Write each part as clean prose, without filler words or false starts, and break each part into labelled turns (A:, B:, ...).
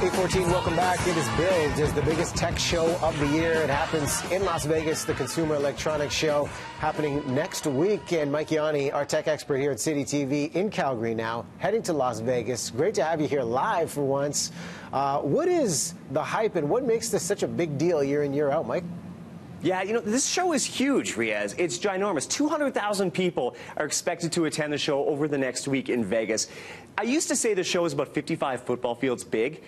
A: 8:14, welcome back. It is Build. It's the biggest tech show of the year. It happens in Las Vegas, the Consumer Electronics Show, happening next week. And Mike Yawney, our tech expert here at City TV in Calgary now, heading to Las Vegas. Great to have you here live for once. What is the hype and what makes this such a big deal year in, year out, Mike?
B: Yeah, you know, this show is huge, Riaz. It's ginormous. 200,000 people are expected to attend the show over the next week in Vegas. I used to say the show is about 55 football fields big.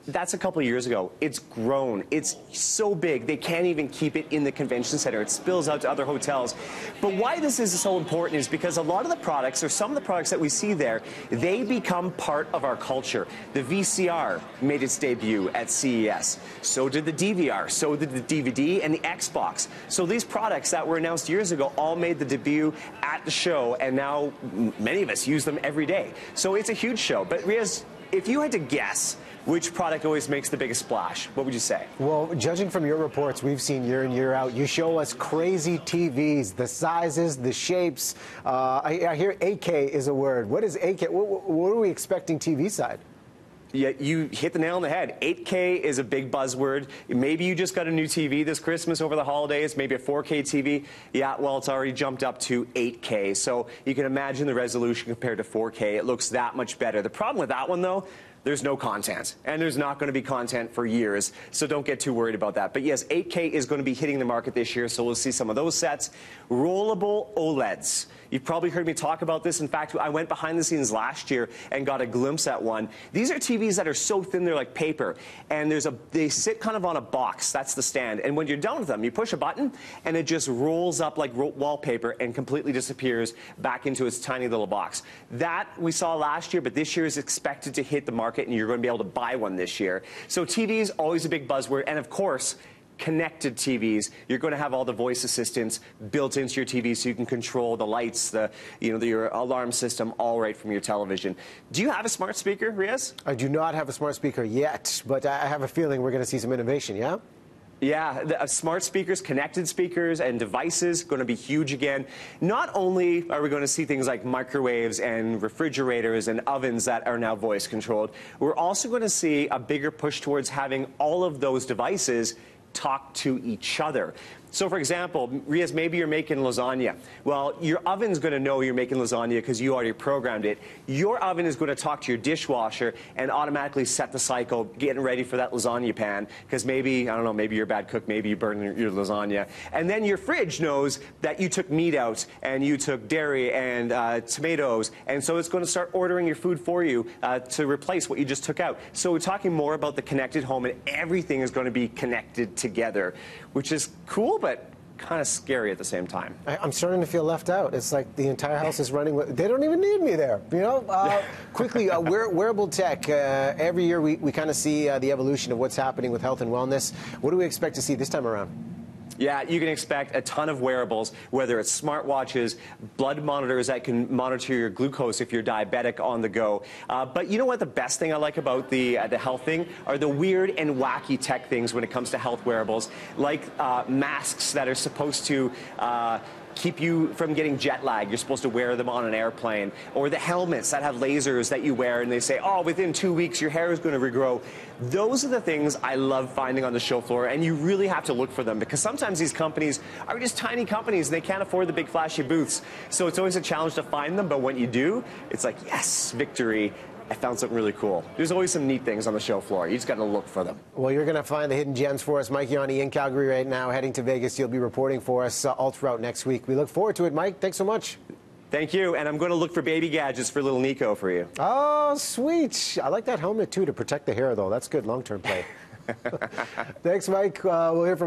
B: That's a couple of years ago. It's grown. It's so big, they can't even keep it in the convention center. It spills out to other hotels. But why this is so important is because a lot of the products, or some of the products that we see there, they become part of our culture. The VCR made its debut at CES. So did the DVR. So did the DVD and the Xbox. So these products that were announced years ago all made the debut at the show, and now many of us use them every day. So it's a huge show. But Riaz, if you had to guess which product always makes the biggest splash, what would you say? Well,
A: judging from your reports we've seen year in, year out, you show us crazy TVs, the sizes, the shapes. I hear 8K is a word. What is 8K? What are we expecting TV side?
B: Yeah, you hit the nail on the head. 8K is a big buzzword. Maybe you just got a new TV this Christmas over the holidays, maybe a 4K TV. Yeah, well, it's already jumped up to 8K. So you can imagine the resolution compared to 4K. It looks that much better. The problem with that one, though, there's no content, and there's not going to be content for years, so don't get too worried about that. But yes, 8K is going to be hitting the market this year, so we'll see some of those sets. Rollable OLEDs. You've probably heard me talk about this. In fact, I went behind the scenes last year and got a glimpse at one. These are TVs that are so thin they're like paper, and they sit kind of on a box. That's the stand. And when you're done with them, you push a button, and it just rolls up like wallpaper and completely disappears back into its tiny little box. That we saw last year, but this year is expected to hit the market, and you're going to be able to buy one this year. So TVs, always a big buzzword, and of course, connected TVs. You're going to have all the voice assistants built into your TV, so you can control the lights, your alarm system, all right from your television. Do you have a smart speaker, Riaz?
A: I do not have a smart speaker yet, but I have a feeling we're going to see some innovation, yeah?
B: Yeah, smart speakers, connected speakers, and devices going to be huge again. Not only are we going to see things like microwaves and refrigerators and ovens that are now voice controlled, we're also going to see a bigger push towards having all of those devices talk to each other. So, for example, Riaz, maybe you're making lasagna. Well, your oven's going to know you're making lasagna because you already programmed it. Your oven is going to talk to your dishwasher and automatically set the cycle, getting ready for that lasagna pan, because maybe, I don't know, maybe you're a bad cook, maybe you burn your lasagna. And then your fridge knows that you took meat out and you took dairy and tomatoes, and so it's going to start ordering your food for you to replace what you just took out. So we're talking more about the connected home, and everything is going to be connected together, which is cool, but kind of scary at the same time.
A: I'm starting to feel left out. It's like the entire house is running. They don't even need me there. You know. Quickly, wearable tech. Every year we kind of see the evolution of what's happening with health and wellness. What do we expect to see this time around?
B: Yeah, you can expect a ton of wearables, whether it's smartwatches, blood monitors that can monitor your glucose if you're diabetic on the go. But you know what the best thing I like about the health thing are the weird and wacky tech things when it comes to health wearables, like masks that are supposed to keep you from getting jet lag. You're supposed to wear them on an airplane. Or the helmets that have lasers that you wear, and they say, oh, within 2 weeks your hair is going to regrow. Those are the things I love finding on the show floor, and you really have to look for them, because sometimes these companies are just tiny companies, and they can't afford the big flashy booths. So it's always a challenge to find them, but when you do, it's like, yes, victory. I found something really cool. There's always some neat things on the show floor. You just got to look for them.
A: Well, you're going to find the hidden gems for us. Mike Yawney in Calgary right now, heading to Vegas. You'll be reporting for us all throughout next week. We look forward to it, Mike. Thanks so much.
B: Thank you. And I'm going to look for baby gadgets for little Nico for you.
A: Oh, sweet. I like that helmet, too, to protect the hair, though. That's good long-term play. Thanks, Mike. We'll hear from